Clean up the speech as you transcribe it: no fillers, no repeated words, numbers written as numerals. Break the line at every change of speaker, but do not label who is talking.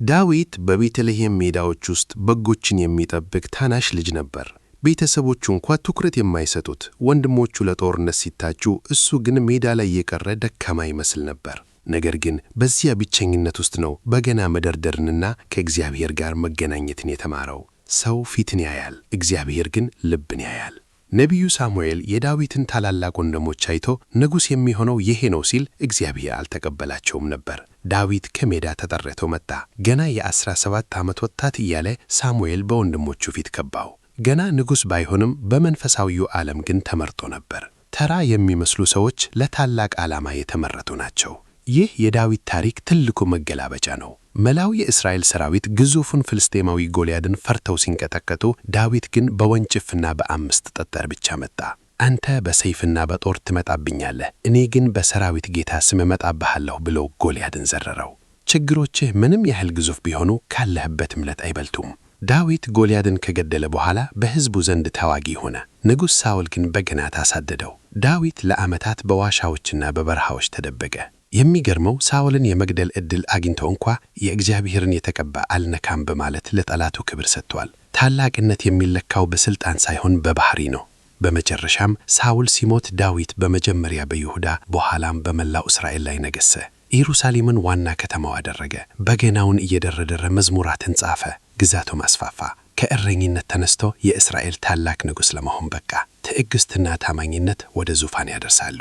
ዳዊት በቤተልሔም ሜዳዎች ውስጥ በጎችን የሚጠብቅ ታናሽ ልጅ ነበር። ቤተሰቦቹ እንኳን ትኩረት የማይሰጡት፣ ወንድሞቹ ለጦርነት ሲታጩ፣ እሱ ግን ሜዳ ላይ የቀረ ደካማ ይመስል ነበር። ነገር ግን በዚያ ብቸኝነት ውስጥ ነው በገና መደርደርንና ከእግዚአብሔር ጋር መገናኘትን የተማረው። ሰው ፊትን ያያል፣ እግዚአብሔር ግን ልብን ያያል። ነቢዩ ሳሙኤል የዳዊትን ታላላቅ ወንድሞች አይቶ ንጉሥ የሚሆነው ይሄ ነው ሲል እግዚአብሔር አልተቀበላቸውም ነበር። ዳዊት ከሜዳ ተጠርቶ መጣ። ገና የ17 ዓመት ወጣት እያለ ሳሙኤል በወንድሞቹ ፊት ከባው። ገና ንጉሥ ባይሆንም በመንፈሳዊው ዓለም ግን ተመርጦ ነበር። ተራ የሚመስሉ ሰዎች ለታላቅ ዓላማ የተመረጡ ናቸው። ይህ የዳዊት ታሪክ ትልቁ መገላበጫ ነው። መላው የእስራኤል ሰራዊት ግዙፉን ፍልስጤማዊ ጎልያድን ፈርተው ሲንቀጠቀጡ፣ ዳዊት ግን በወንጭፍና በ5 ጠጠር ብቻ መጣ። አንተ በሰይፍና በጦር ትመጣብኛለህ፣ እኔ ግን በሰራዊት ጌታ ስም እመጣብሃለሁ ብሎ ጎልያድን ዘረረው። ችግሮችህ ምንም ያህል ግዙፍ ቢሆኑ ካለህበት እምነት አይበልጡም። ዳዊት ጎልያድን ከገደለ በኋላ በሕዝቡ ዘንድ ታዋጊ ሆነ። ንጉሥ ሳኦል ግን በገና አሳደደው። ዳዊት ለዓመታት በዋሻዎችና በበረሃዎች ተደበቀ። የሚገርመው ሳኦልን የመግደል ዕድል አግኝቶ እንኳ የእግዚአብሔርን የተቀባ አልነካም በማለት ለጠላቱ ክብር ሰጥቷል። ታላቅነት የሚለካው በሥልጣን ሳይሆን በባህሪ ነው። በመጨረሻም ሳኦል ሲሞት ዳዊት በመጀመሪያ በይሁዳ በኋላም በመላው እስራኤል ላይ ነገሠ። ኢየሩሳሌምን ዋና ከተማው አደረገ። በገናውን እየደረደረ መዝሙራትን ጻፈ። ግዛቱም አስፋፋ። ከእረኝነት ተነስቶ የእስራኤል ታላቅ ንጉሥ ለመሆን በቃ። ትዕግሥትና ታማኝነት ወደ ዙፋን ያደርሳሉ።